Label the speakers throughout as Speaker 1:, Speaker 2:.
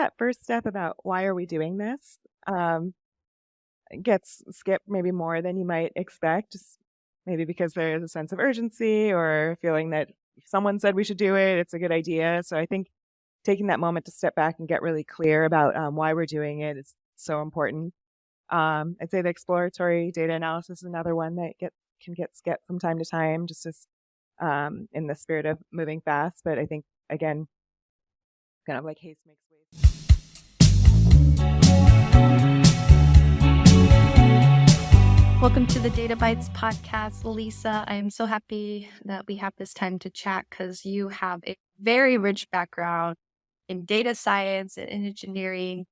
Speaker 1: that first step about why are we doing this um, gets skipped maybe more than you might expect, just maybe because there is a sense of urgency or feeling that if someone said we should do it, it's a good idea. So I think taking that moment to step back and get really clear about why we're doing it is so important. I'd say the exploratory data analysis is another one that can get skipped from time to time, just as in the spirit of moving fast. But I think again, kind of like haste makes waste.
Speaker 2: Welcome to the Data Bites podcast, Lisa. I am so happy that we have this time to chat because you have a very rich background in data science and in engineering.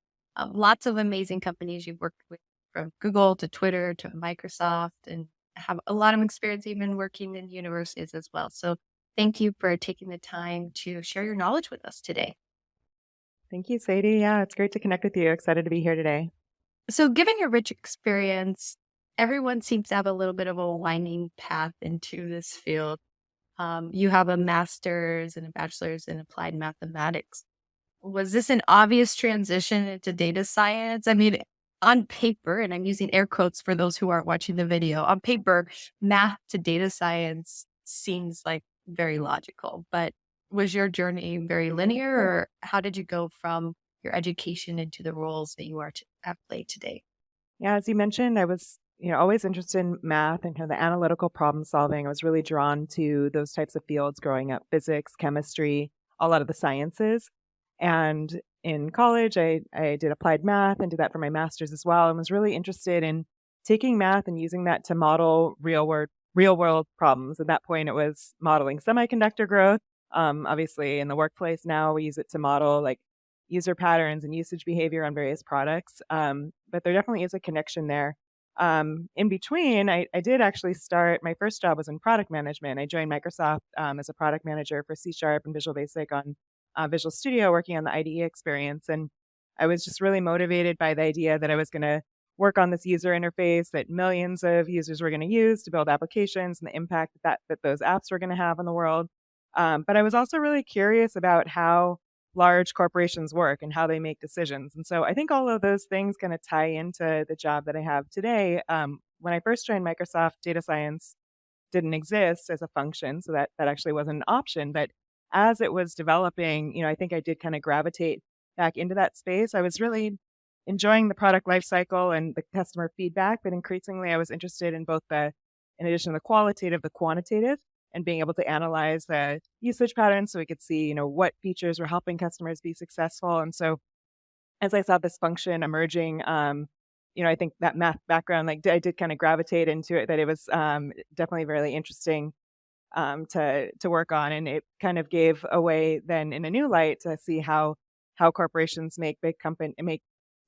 Speaker 2: Lots of amazing companies you've worked with, from Google to Twitter to Microsoft, and have a lot of experience even working in universities as well. So thank you for taking the time to share your knowledge with us today.
Speaker 1: Thank you, Sadie. Yeah, it's great to connect with you. Excited to be here today.
Speaker 2: So given your rich experience, everyone seems to have a little bit of a winding path into this field. You have a master's and a bachelor's in applied mathematics. Was this an obvious transition into data science? I mean, on paper, and I'm using air quotes for those who aren't watching the video, on paper, math to data science seems like very logical. But was your journey very linear, or how did you go from your education into the roles that you are at play today?
Speaker 1: Yeah, as you mentioned, I was always interested in math and kind of the analytical problem solving. I was really drawn to those types of fields growing up: physics, chemistry, a lot of the sciences. And in college, I did applied math and did that for my master's as well, and was really interested in taking math and using that to model real world problems. At that point, it was modeling semiconductor growth. Obviously, in the workplace now, we use it to model like user patterns and usage behavior on various products. But there definitely is a connection there. In between, I did actually start, my first job was in product management. I joined Microsoft as a product manager for C Sharp and Visual Basic on Visual Studio, working on the IDE experience. And I was just really motivated by the idea that I was going to work on this user interface that millions of users were going to use to build applications and the impact that those apps were going to have on the world. But I was also really curious about how large corporations work and how they make decisions. And so I think all of those things kind of tie into the job that I have today. When I first joined Microsoft, data science didn't exist as a function, so that actually wasn't an option. But as it was developing, I think I did kind of gravitate back into that space. I was really enjoying the product lifecycle and the customer feedback, but increasingly I was interested in both in addition to the qualitative, the quantitative, and being able to analyze the usage patterns so we could see, what features were helping customers be successful. And so as I saw this function emerging, I think that math background, like I did kind of gravitate into it, that it was definitely really interesting to work on. And it kind of gave a way then in a new light to see how corporations make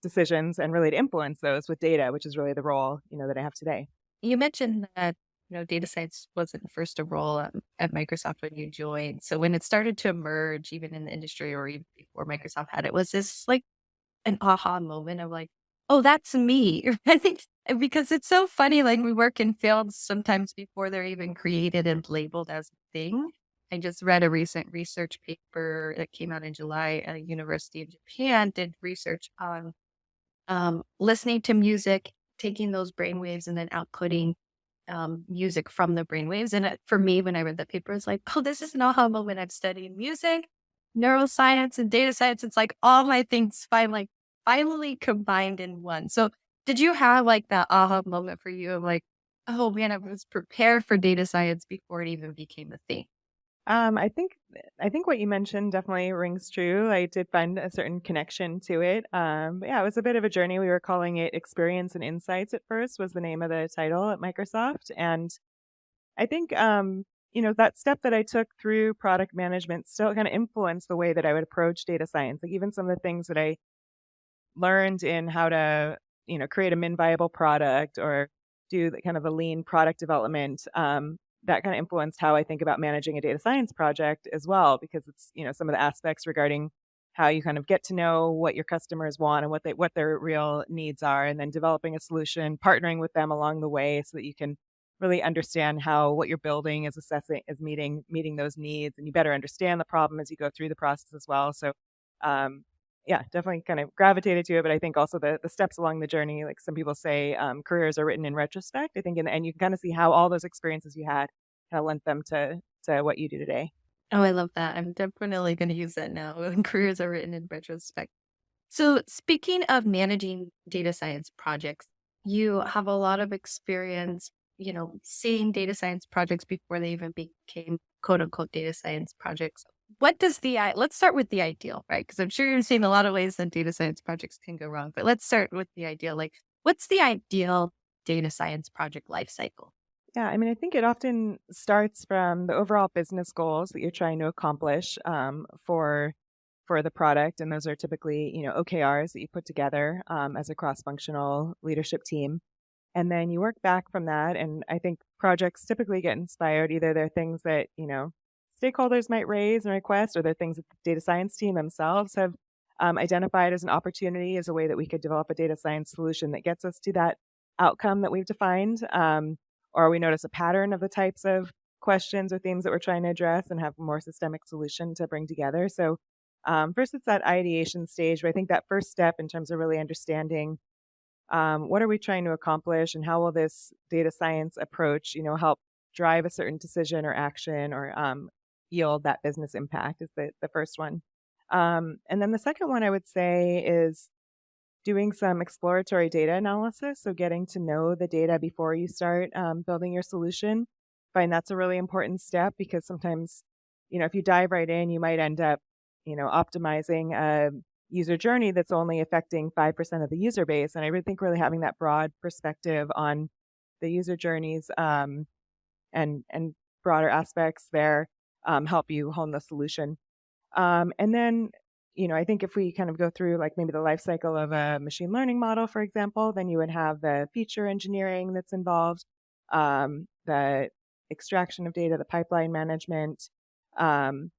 Speaker 1: decisions and really to influence those with data, which is really the role, that I have today.
Speaker 2: You mentioned that data science wasn't first a role at Microsoft when you joined. So when it started to emerge, even in the industry or even before Microsoft had it, was this like an aha moment of like, oh, that's me? I think because it's so funny, like we work in fields sometimes before they're even created and labeled as a thing. I just read a recent research paper that came out in July at a university in Japan, did research on listening to music, taking those brainwaves and then outputting music from the brainwaves. And for me, when I read the paper, it's like, oh, this is an aha moment. I've studied music, neuroscience, and data science. It's like all my things finally combined in one. So did you have like that aha moment for you of like, oh man, I was prepared for data science before it even became a thing?
Speaker 1: I think what you mentioned definitely rings true. I did find a certain connection to it. But yeah, it was a bit of a journey. We were calling it Experience and Insights at first, was the name of the title at Microsoft. And I think that step that I took through product management still kind of influenced the way that I would approach data science. Like even some of the things that I learned in how to, create a min viable product or do the kind of the lean product development. That kind of influenced how I think about managing a data science project as well, because it's, some of the aspects regarding how you kind of get to know what your customers want and what their real needs are, and then developing a solution, partnering with them along the way so that you can really understand how what you're building is meeting those needs, and you better understand the problem as you go through the process as well. So yeah, definitely kind of gravitated to it. But I think also the steps along the journey, like some people say, careers are written in retrospect. I think in the end, you can kind of see how all those experiences you had kind of lent them to what you do today.
Speaker 2: Oh, I love that. I'm definitely going to use that now when careers are written in retrospect. So, speaking of managing data science projects, you have a lot of experience, seeing data science projects before they even became quote unquote data science projects. What does let's start with the ideal, right? Because I'm sure you're seeing a lot of ways that data science projects can go wrong, but let's start with the ideal. Like, what's the ideal data science project life cycle?
Speaker 1: Yeah, I mean, I think it often starts from the overall business goals that you're trying to accomplish for the product, and those are typically OKRs that you put together as a cross-functional leadership team. And then you work back from that. And I think projects typically get inspired. Either they're things that, stakeholders might raise and request, or they're things that the data science team themselves have identified as an opportunity, as a way that we could develop a data science solution that gets us to that outcome that we've defined. Or we notice a pattern of the types of questions or themes that we're trying to address and have a more systemic solution to bring together. So, first, it's that ideation stage. But I think that first step in terms of really understanding what are we trying to accomplish and how will this data science approach help drive a certain decision or action or yield that business impact is the first one. And then the second one I would say is doing some exploratory data analysis, so getting to know the data before you start building your solution. Find that's a really important step, because sometimes if you dive right in, you might end up optimizing a user journey that's only affecting 5% of the user base. And I would think really having that broad perspective on the user journeys and broader aspects there help you hone the solution. And then, I think if we kind of go through like maybe the life cycle of a machine learning model, for example, then you would have the feature engineering that's involved, the extraction of data, the pipeline management, um,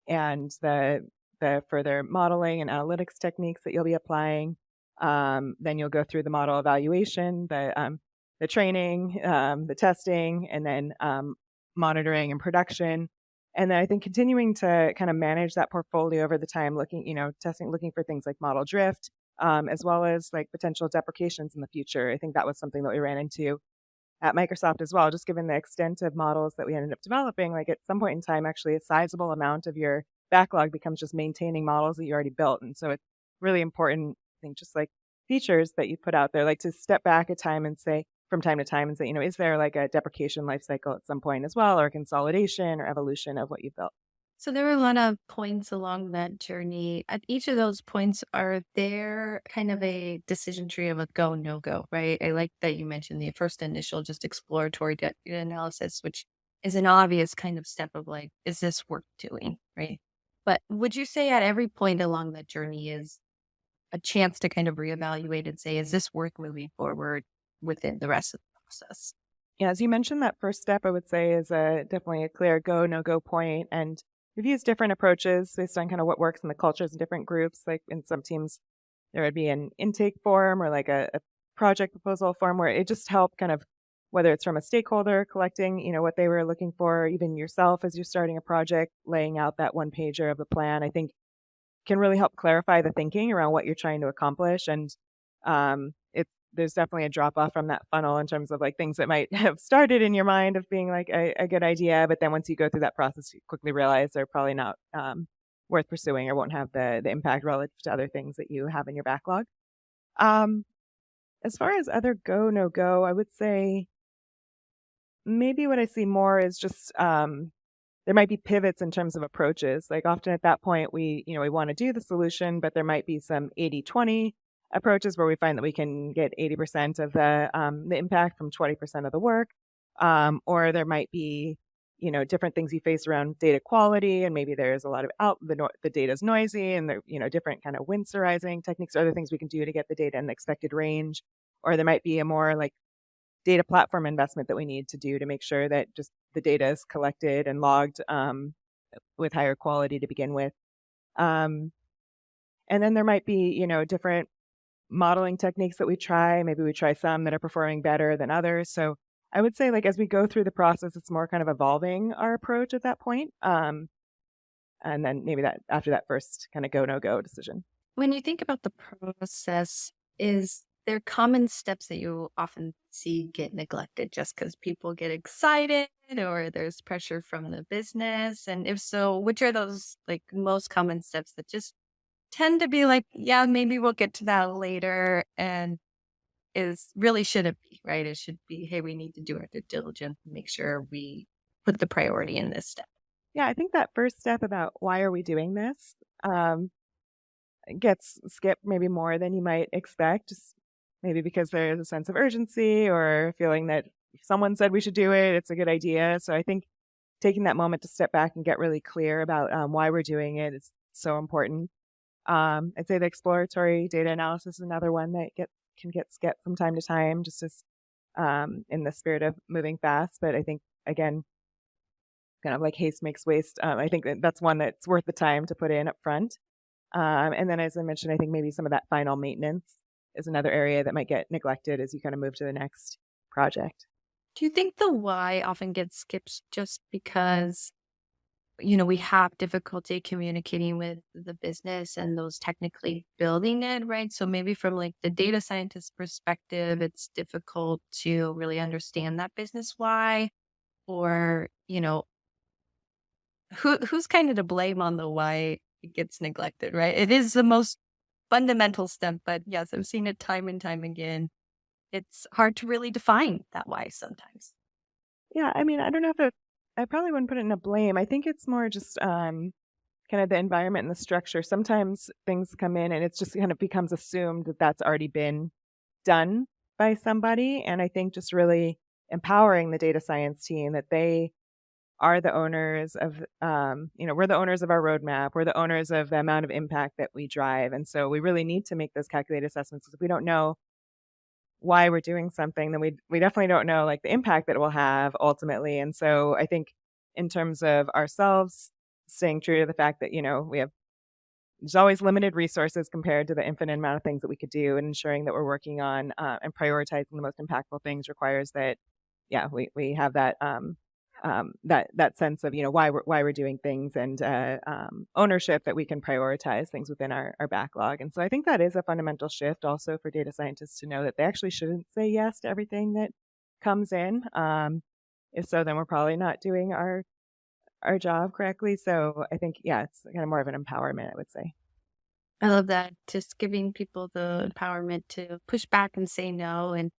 Speaker 1: and the further modeling and analytics techniques that you'll be applying. Then you'll go through the model evaluation, the training, the testing, and then monitoring and production. And then I think continuing to kind of manage that portfolio over the time, looking, looking for things like model drift, as well as like potential deprecations in the future. I think that was something that we ran into at Microsoft as well, just given the extent of models that we ended up developing. Like at some point in time, actually, a sizable amount of your backlog becomes just maintaining models that you already built. And so it's really important, I think, just like features that you put out there, like to step back a time and say, from time to time and say, is there like a deprecation life cycle at some point as well, or a consolidation or evolution of what you built?
Speaker 2: So there were a lot of points along that journey. At each of those points, are there kind of a decision tree of a go, no go, right? I like that you mentioned the first initial just exploratory data analysis, which is an obvious kind of step of like, is this worth doing, right? But would you say at every point along that journey is a chance to kind of reevaluate and say, is this worth moving forward within the rest of the process?
Speaker 1: Yeah, as you mentioned, that first step I would say is definitely a clear go, no go point. And we've used different approaches based on kind of what works in the cultures in different groups. Like in some teams, there would be an intake form or like a project proposal form where it just helped kind of, whether it's from a stakeholder collecting, what they were looking for, even yourself as you're starting a project, laying out that one pager of the plan, I think can really help clarify the thinking around what you're trying to accomplish. And there's definitely a drop off from that funnel in terms of like things that might have started in your mind of being like a good idea, but then once you go through that process, you quickly realize they're probably not worth pursuing or won't have the impact relative to other things that you have in your backlog. Um, as far as other go no go, I would say maybe what I see more is just there might be pivots in terms of approaches. Like often at that point, we want to do the solution, but there might be some 80-20 approaches where we find that we can get 80% of the impact from 20% of the work. Or there might be, different things you face around data quality, and maybe there's a lot of the data's noisy, and there, different kind of winsorizing techniques, or other things we can do to get the data in the expected range. Or there might be a more like data platform investment that we need to do to make sure that just the data is collected and logged with higher quality to begin with. Um, and then there might be, different modeling techniques that we try. Maybe we try some that are performing better than others. So I would say, like, as we go through the process, it's more kind of evolving our approach at that point. And then maybe that after that first kind of go, no go decision.
Speaker 2: When you think about the process, is there common steps that you often see get neglected just because people get excited or there's pressure from the business? And if so, which are those like most common steps that just tend to be like, yeah, maybe we'll get to that later and is really shouldn't be, right? It should be, hey, we need to do our due diligence and make sure we put the priority in this step.
Speaker 1: Yeah, I think that first step about why are we doing this gets skipped maybe more than you might expect, just maybe because there's a sense of urgency or feeling that if someone said we should do it, it's a good idea. So I think taking that moment to step back and get really clear about why we're doing it is so important. I'd say the exploratory data analysis is another one that can get skipped from time to time, just as in the spirit of moving fast. But I think again, kind of like haste makes waste. I think that's one that's worth the time to put in up front. And then, as I mentioned, I think maybe some of that final maintenance is another area that might get neglected as you kind of move to the next project.
Speaker 2: Do you think the why often gets skipped just because, you know, we have difficulty communicating with the business and those technically building it, right? So maybe from like the data scientist perspective, it's difficult to really understand that business why, or, you know, who's kind of to blame on the why it gets neglected, right? It is the most fundamental step, but yes, I've seen it time and time again. It's hard to really define that why sometimes.
Speaker 1: Yeah, I mean, I don't know if I probably wouldn't put it in a blame. I think it's more just kind of the environment and the structure. Sometimes things come in and it's just kind of becomes assumed that that's already been done by somebody. And I think just really empowering the data science team that they are the owners of, we're the owners of our roadmap. We're the owners of the amount of impact that we drive. And so we really need to make those calculated assessments because if we don't know why we're doing something, then we definitely don't know like the impact that it will have ultimately. And so I think in terms of ourselves, staying true to the fact that, we have there's always limited resources compared to the infinite amount of things that we could do, and ensuring that we're working on and prioritizing the most impactful things requires that, yeah, we have that that sense of why we're doing things and ownership that we can prioritize things within our backlog. And so I think that is a fundamental shift also for data scientists to know that they actually shouldn't say yes to everything that comes in. If so, then we're probably not doing our job correctly. So I think, yeah, it's kind of more of an empowerment, I would say.
Speaker 2: I love that. Just giving people the empowerment to push back and say no. And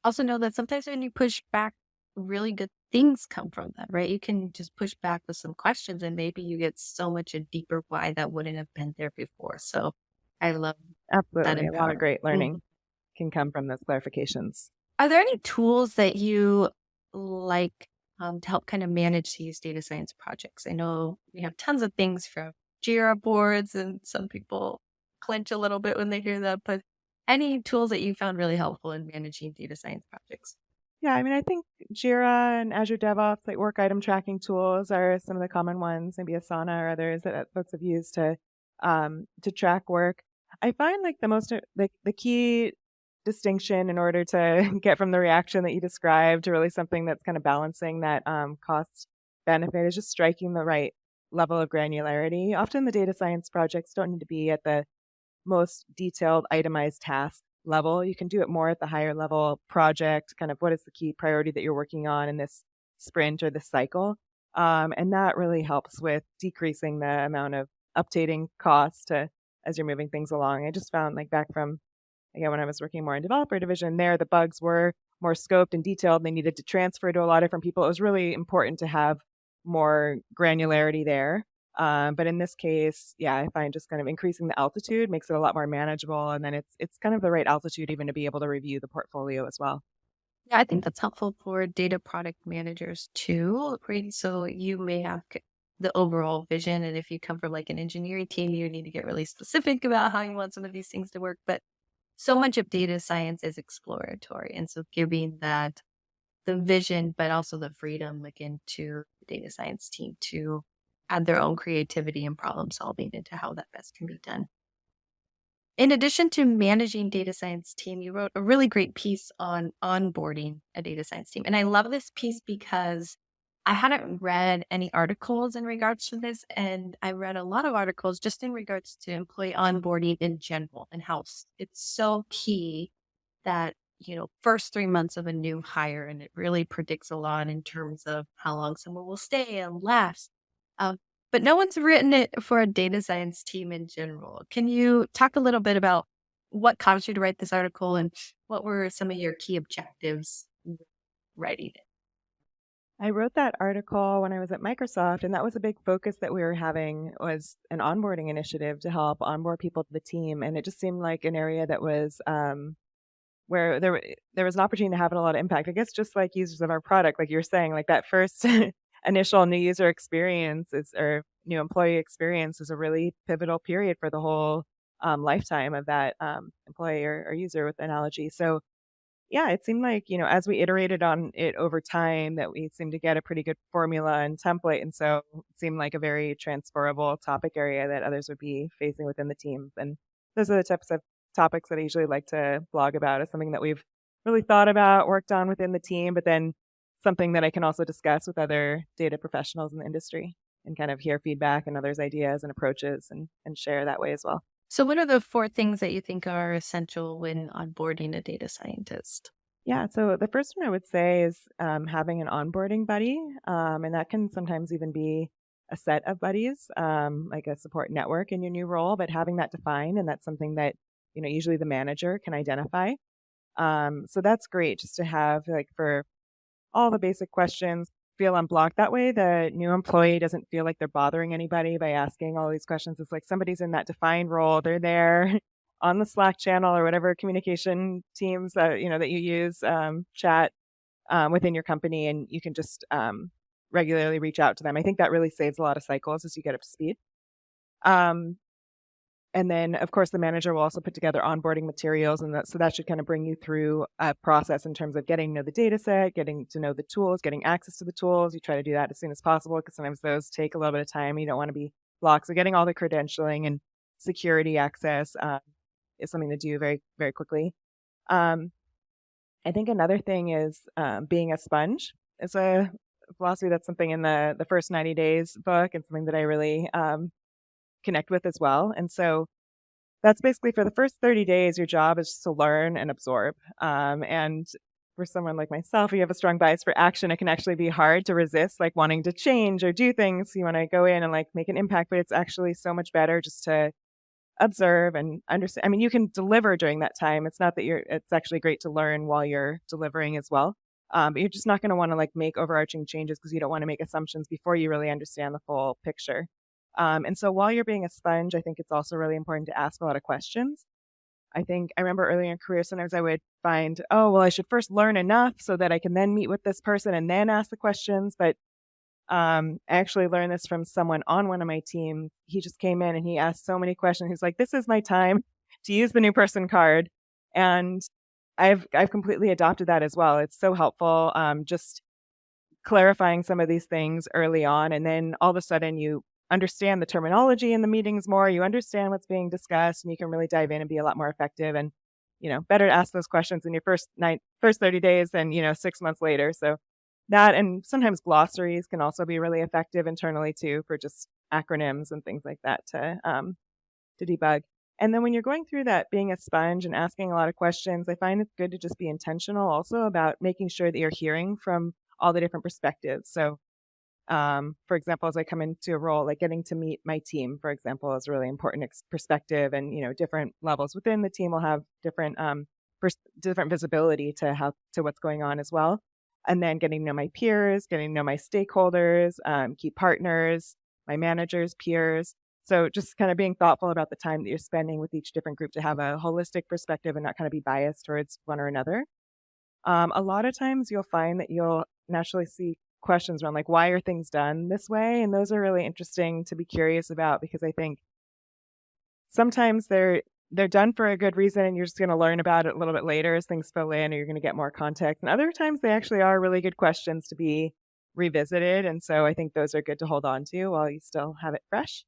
Speaker 2: also know that sometimes when you push back, really good things come from that, right? You can just push back with some questions and maybe you get so much a deeper why that wouldn't have been there before. So I love that
Speaker 1: Absolutely. A lot of
Speaker 2: empowerment.
Speaker 1: great
Speaker 2: Mhm.
Speaker 1: learning can come from those clarifications.
Speaker 2: Are there any tools that you like to help kind of manage these data science projects? I know we have tons of things from Jira boards, and some people clench a little bit when they hear that, but any tools that you found really helpful in managing data science projects?
Speaker 1: Yeah, I mean, I think Jira and Azure DevOps, like work item tracking tools, are some of the common ones. Maybe Asana or others that folks have used to track work. I find like the most like the key distinction in order to get from the reaction that you described to really something that's kind of balancing that cost benefit is just striking the right level of granularity. Often the data science projects don't need to be at the most detailed itemized task level. You can do it more at the higher level project, kind of what is the key priority that you're working on in this sprint or this cycle. And that really helps with decreasing the amount of updating costs to as you're moving things along. I just found like back from again when I was working more in developer division there, the bugs were more scoped and detailed. They needed to transfer to a lot of different people. It was really important to have more granularity there. But in this case, yeah, I find just kind of increasing the altitude makes it a lot more manageable, and then it's kind of the right altitude even to be able to review the portfolio as well.
Speaker 2: Yeah, I think that's helpful for data product managers too, right? So you may have the overall vision, and if you come from like an engineering team, you need to get really specific about how you want some of these things to work. But so much of data science is exploratory, and so giving that the vision, but also the freedom again to the data science team to add their own creativity and problem solving into how that best can be done. In addition to managing data science team, you wrote a really great piece on onboarding a data science team. And I love this piece because I hadn't read any articles in regards to this, and I read a lot of articles just in regards to employee onboarding in general and how it's so key that, first 3 months of a new hire, and it really predicts a lot in terms of how long someone will stay and last. Um, but no one's written it for a data science team in general. Can you talk a little bit about what caused you to write this article and what were some of your key objectives writing it?
Speaker 1: I wrote that article when I was at Microsoft, and that was a big focus that we were having was an onboarding initiative to help onboard people to the team. And it just seemed like an area that was where there was an opportunity to have a lot of impact. I guess just like users of our product, like you were saying, like that first initial new user experience is or new employee experience is a really pivotal period for the whole lifetime of that employee or user with analogy. So yeah, it seemed like, as we iterated on it over time that we seemed to get a pretty good formula and template. And so it seemed like a very transferable topic area that others would be facing within the teams. And those are the types of topics that I usually like to blog about as something that we've really thought about, worked on within the team, but then something that I can also discuss with other data professionals in the industry and kind of hear feedback and others' ideas and approaches and share that way as well.
Speaker 2: So, what are the four things that you think are essential when onboarding a data scientist?
Speaker 1: Yeah, so the first one I would say is having an onboarding buddy, and that can sometimes even be a set of buddies, like a support network in your new role. But having that defined, and that's something that usually the manager can identify. So that's great just to have like for all the basic questions feel unblocked. That way, the new employee doesn't feel like they're bothering anybody by asking all these questions. It's like somebody's in that defined role. They're there on the Slack channel or whatever communication teams that that you use, chat within your company, and you can just regularly reach out to them. I think that really saves a lot of cycles as you get up to speed. Um, and then, of course, the manager will also put together onboarding materials, and that should kind of bring you through a process in terms of getting to know the data set, getting to know the tools, getting access to the tools. You try to do that as soon as possible because sometimes those take a little bit of time. You don't want to be blocked. So getting all the credentialing and security access is something to do very, very quickly. Um, I think another thing is being a sponge. It's a philosophy that's something in the first 90 days book and something that I really connect with as well. And so that's basically for the first 30 days, your job is just to learn and absorb. And for someone like myself, you have a strong bias for action. It can actually be hard to resist, like wanting to change or do things. You want to go in and like make an impact, but it's actually so much better just to observe and understand. I mean, you can deliver during that time. It's not that it's actually great to learn while you're delivering as well. But you're just not going to want to like make overarching changes because you don't want to make assumptions before you really understand the full picture. And so while you're being a sponge, I think it's also really important to ask a lot of questions. I think I remember earlier in career, sometimes I would find, oh, well, I should first learn enough so that I can then meet with this person and then ask the questions. But I actually learned this from someone on one of my team. He just came in and he asked so many questions. He's like, "This is my time to use the new person card," and I've completely adopted that as well. It's so helpful. Just clarifying some of these things early on, and then all of a sudden you understand the terminology in the meetings more. You understand what's being discussed, and you can really dive in and be a lot more effective. And better to ask those questions in your first 30 days than 6 months later. So that and sometimes glossaries can also be really effective internally too for just acronyms and things like that to debug. And then when you're going through that being a sponge and asking a lot of questions, I find it's good to just be intentional also about making sure that you're hearing from all the different perspectives. So for example, as I come into a role, like getting to meet my team, for example, is a really important perspective, and different levels within the team will have different different visibility to how to what's going on as well. And then getting to know my peers, getting to know my stakeholders, key partners, my managers, peers. So just kind of being thoughtful about the time that you're spending with each different group to have a holistic perspective and not kind of be biased towards one or another. A lot of times you'll find that you'll naturally see questions around like, why are things done this way? And those are really interesting to be curious about because I think sometimes they're done for a good reason and you're just going to learn about it a little bit later as things fill in or you're going to get more context. And other times they actually are really good questions to be revisited. And so I think those are good to hold on to while you still have it fresh.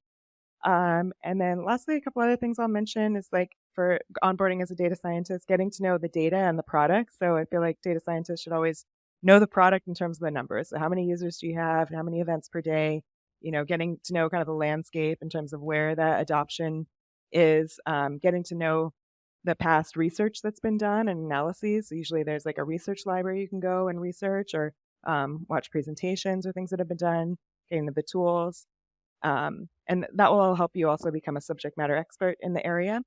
Speaker 1: And then lastly, a couple other things I'll mention is like for onboarding as a data scientist, getting to know the data and the product. So I feel like data scientists should always know the product in terms of the numbers. So how many users do you have? How many events per day? Getting to know kind of the landscape in terms of where that adoption is, getting to know the past research that's been done and analyses. So usually there's like a research library you can go and research or watch presentations or things that have been done, getting the tools. And that will help you also become a subject matter expert in the area.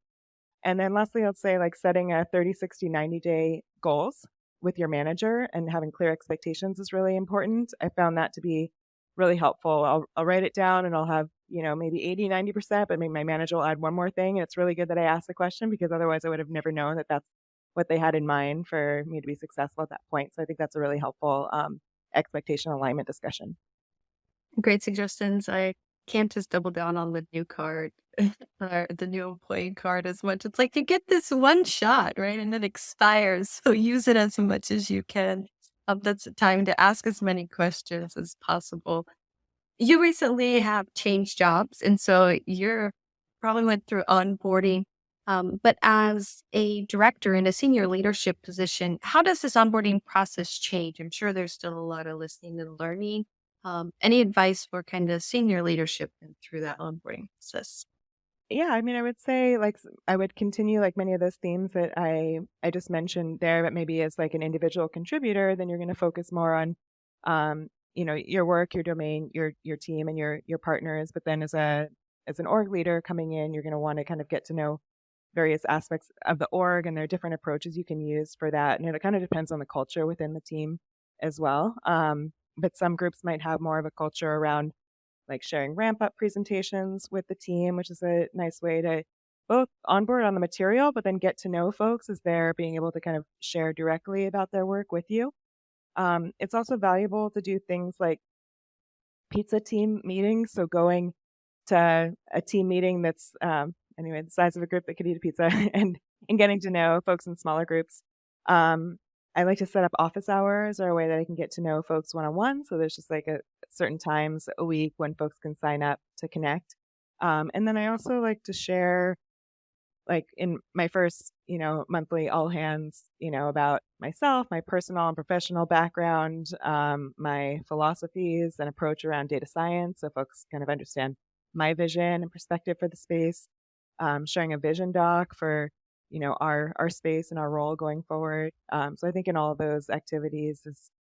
Speaker 1: And then lastly, I'd say like setting a 30, 60, 90-day goals with your manager and having clear expectations is really important. I found that to be really helpful. I'll write it down and I'll have, maybe 80, 90%, but maybe my manager will add one more thing. And it's really good that I asked the question because otherwise I would have never known that that's what they had in mind for me to be successful at that point. So I think that's a really helpful expectation alignment discussion.
Speaker 2: Great suggestions. I can't just double down on the new card or the new employee card as much. It's like you get this one shot, right? And it expires. So use it as much as you can. That's the time to ask as many questions as possible. You recently have changed jobs, and so you're probably went through onboarding. But as a director in a senior leadership position, how does this onboarding process change? I'm sure there's still a lot of listening and learning. Any advice for kind of senior leadership and through that onboarding process?
Speaker 1: Yeah, I mean, I would say like I would continue like many of those themes that I just mentioned there, but maybe as like an individual contributor, then you're going to focus more on, your work, your domain, your team, and your partners. But then as an org leader coming in, you're going to want to kind of get to know various aspects of the org, and there are different approaches you can use for that. And it kind of depends on the culture within the team as well. But some groups might have more of a culture around like sharing ramp up presentations with the team, which is a nice way to both onboard on the material, but then get to know folks as they're being able to kind of share directly about their work with you. It's also valuable to do things like pizza team meetings. So going to a team meeting that's anyway the size of a group that could eat a pizza and getting to know folks in smaller groups. I like to set up office hours or a way that I can get to know folks one on one. So there's just like a certain times a week when folks can sign up to connect. And then I also like to share like in my first, monthly all hands, about myself, my personal and professional background, my philosophies and approach around data science. So folks kind of understand my vision and perspective for the space, sharing a vision doc for, our space and our role going forward. So I think in all of those activities is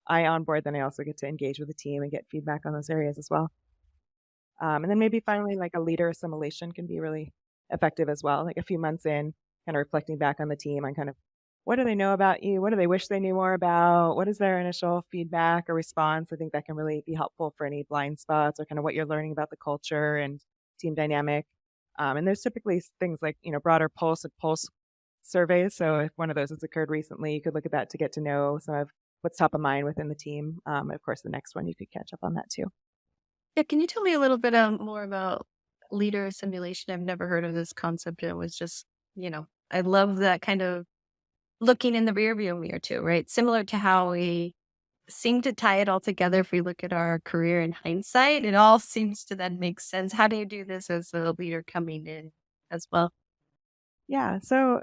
Speaker 1: I onboard, then I also get to engage with the team and get feedback on those areas as well. And then maybe finally, like a leader assimilation can be really effective as well. Like a few months in, kind of reflecting back on the team on kind of what do they know about you? What do they wish they knew more about? What is their initial feedback or response? I think that can really be helpful for any blind spots or kind of what you're learning about the culture and team dynamic. And there's typically things like, broader pulse and pulse surveys. So if one of those has occurred recently, you could look at that to get to know some of what's top of mind within the team. Of course, the next one you could catch up on that too.
Speaker 2: Yeah, can you tell me a little bit more about leader simulation? I've never heard of this concept. It was just, I love that kind of looking in the rearview mirror too, right? Similar to how we seem to tie it all together if we look at our career in hindsight. It all seems to then make sense. How do you do this as a leader coming in as well?
Speaker 1: Yeah. So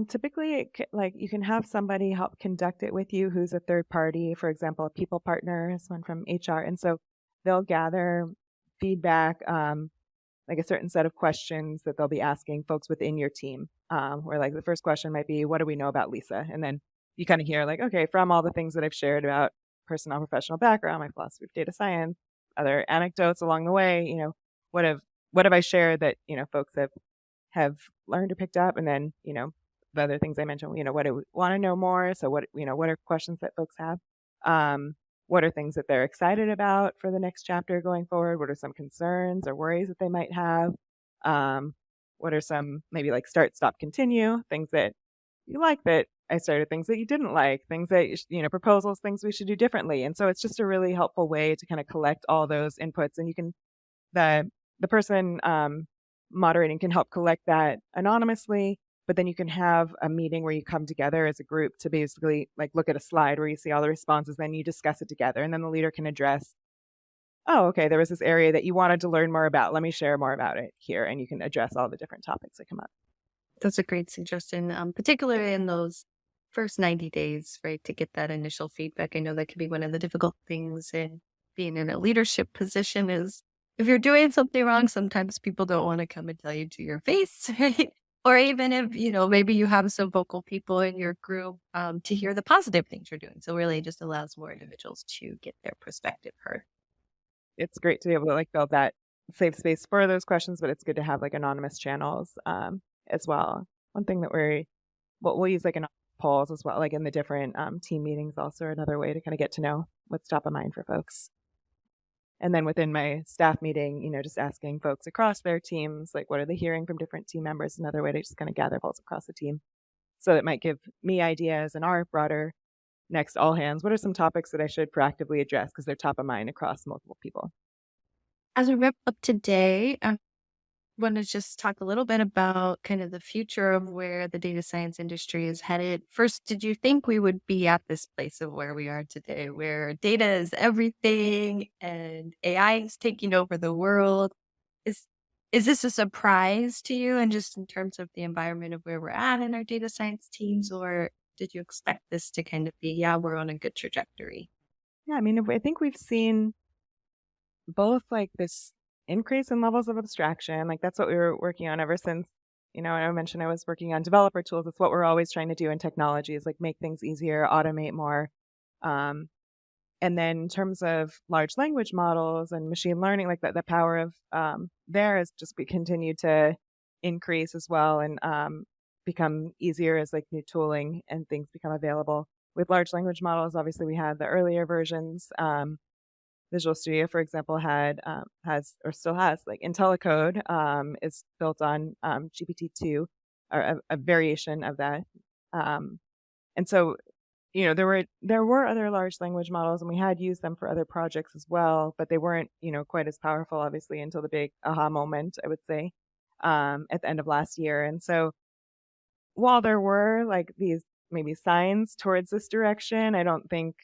Speaker 1: typically, like you can have somebody help conduct it with you who's a third party, for example, a people partner, someone from HR. And so they'll gather feedback, like a certain set of questions that they'll be asking folks within your team. Where like the first question might be, what do we know about Lisa? And then you kind of hear like, okay, from all the things that I've shared about personal professional background, my philosophy of data science, other anecdotes along the way, what have what have I shared that, folks have learned or picked up? And then, the other things I mentioned, what do we want to know more? So what are questions that folks have? What are things that they're excited about for the next chapter going forward? What are some concerns or worries that they might have? What are some maybe like start, stop, continue, things that you like that I started, things that you didn't like, things that, proposals, things we should do differently. And so it's just a really helpful way to kind of collect all those inputs and you can the the person moderating can help collect that anonymously, but then you can have a meeting where you come together as a group to basically like look at a slide where you see all the responses, then you discuss it together, and then the leader can address, oh, okay, there was this area that you wanted to learn more about. Let me share more about it here, and you can address all the different topics that come up.
Speaker 2: That's a great suggestion, particularly in those first 90 days, right, to get that initial feedback. I know that can be one of the difficult things in being in a leadership position is if you're doing something wrong, sometimes people don't want to come and tell you to your face, right? Or even if, maybe you have some vocal people in your group to hear the positive things you're doing. So really it just allows more individuals to get their perspective heard.
Speaker 1: It's great to be able to, like, build that safe space for those questions, but it's good to have, like, anonymous channels, as well. One thing that we'll use, like, anonymous polls as well, like, in the different, team meetings also are another way to kinda get to know what's top of mind for folks. And then within my staff meeting, just asking folks across their teams, like, what are they hearing from different team members? Another way to just kinda gather polls across the team. So it might give me ideas in our broader next all hands. What are some topics that I should proactively address because they're top of mind across multiple people?
Speaker 2: As we wrap up today, want to just talk a little bit about kind of the future of where the data science industry is headed. First, did you think we would be at this place of where we are today, where data is everything and AI is taking over the world? Is is this a surprise to you and just in terms of the environment of where we're at in our data science teams, or did you expect this to kind of be, yeah, we're on a good trajectory?
Speaker 1: Yeah, I mean, I think we've seen both like this increase in levels of abstraction. Like that's what we were working on ever since, I mentioned I was working on developer tools. It's what we're always trying to do in technology is like make things easier, automate more. Um, and then in terms of large language models and machine learning, like that, the power of there has just continued to increase as well and become easier as like new tooling and things become available. With large language models, obviously we had the earlier versions. Visual Studio, for example, has or still has like IntelliCode is built on GPT-2 or a variation of that. Um, and so, there were other large language models, and we had used them for other projects as well, but they weren't quite as powerful, obviously, until the big aha moment, I would say, at the end of last year. And so, while there were like these maybe signs towards this direction, I don't think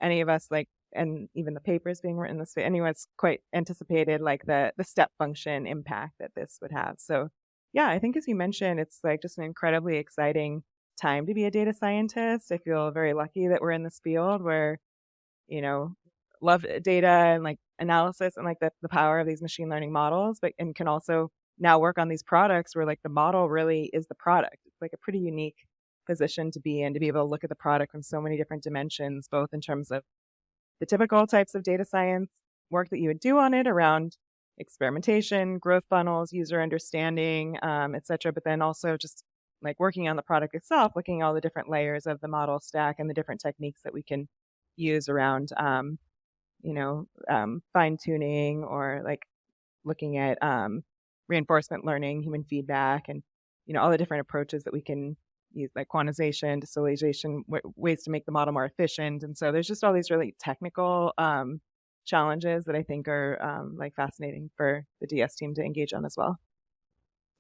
Speaker 1: any of us like and even the papers being written this way anyone's quite anticipated like the step function impact that this would have. So yeah, I think as you mentioned, it's like just an incredibly exciting time to be a data scientist. I feel very lucky that we're in this field where, you know, love data and like analysis and like the power of these machine learning models, but and can also now work on these products where like the model really is the product. It's like a pretty unique position to be in to be able to look at the product from so many different dimensions, both in terms of the typical types of data science work that you would do on it around experimentation, growth funnels, user understanding, et cetera. But then also just like working on the product itself, looking at all the different layers of the model stack and the different techniques that we can use around, fine tuning or like looking at reinforcement learning, human feedback, and all the different approaches that we can use, like quantization, distillation, ways to make the model more efficient. And so there's just all these really technical challenges that I think are like fascinating for the DS team to engage on as well.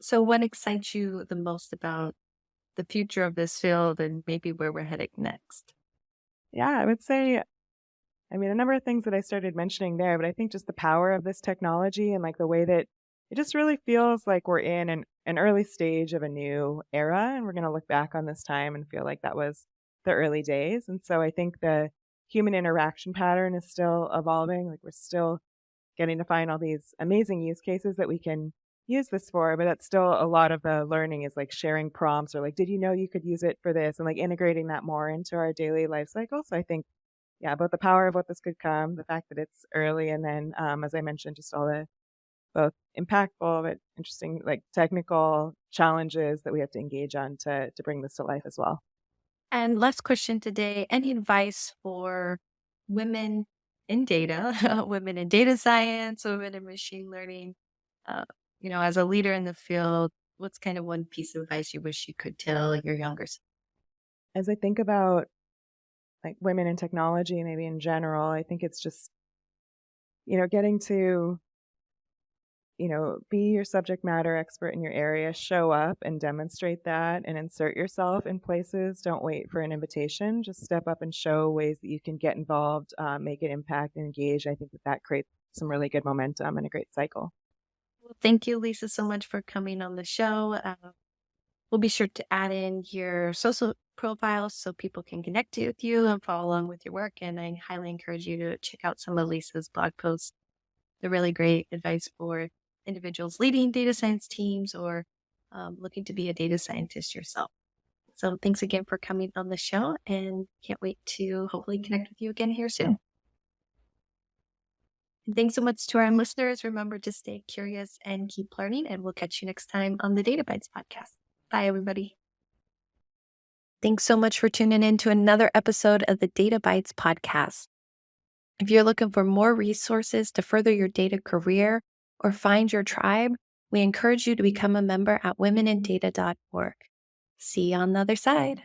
Speaker 2: So, what excites you the most about the future of this field and maybe where we're heading next?
Speaker 1: Yeah, I would say, I mean, a number of things that I started mentioning there, but I think just the power of this technology and like the way that it just really feels like we're in an early stage of a new era. And we're going to look back on this time and feel like that was the early days. And so I think the human interaction pattern is still evolving. Like we're still getting to find all these amazing use cases that we can use this for, but that's still a lot of the learning is like sharing prompts or like, did you know you could use it for this? And like integrating that more into our daily life cycle. So I think yeah, both the power of what this could come, the fact that it's early, and then, as I mentioned, just all the both impactful but interesting, like technical challenges that we have to engage on to bring this to life as well.
Speaker 2: And last question today, any advice for women in data, women in data science, women in machine learning? Uh, as a leader in the field, what's kind of one piece of advice you wish you could tell your younger self?
Speaker 1: As I think about like women in technology, maybe in general, I think it's just getting to be your subject matter expert in your area, show up and demonstrate that and insert yourself in places. Don't wait for an invitation. Just step up and show ways that you can get involved, make an impact, and engage. I think that creates some really good momentum and a great cycle.
Speaker 2: Well, thank you, Lisa, so much for coming on the show. We'll be sure to add in your social profiles so people can connect with you and follow along with your work. And I highly encourage you to check out some of Lisa's blog posts. They're really great advice for individuals leading data science teams or looking to be a data scientist yourself. So thanks again for coming on the show and can't wait to hopefully connect with you again here soon. And thanks so much to our listeners. Remember to stay curious and keep learning, and we'll catch you next time on the Data Bites podcast. Bye, everybody. Thanks so much for tuning in to another episode of the Data Bites podcast. If you're looking for more resources to further your data career or find your tribe, we encourage you to become a member at womenindata.org. See you on the other side.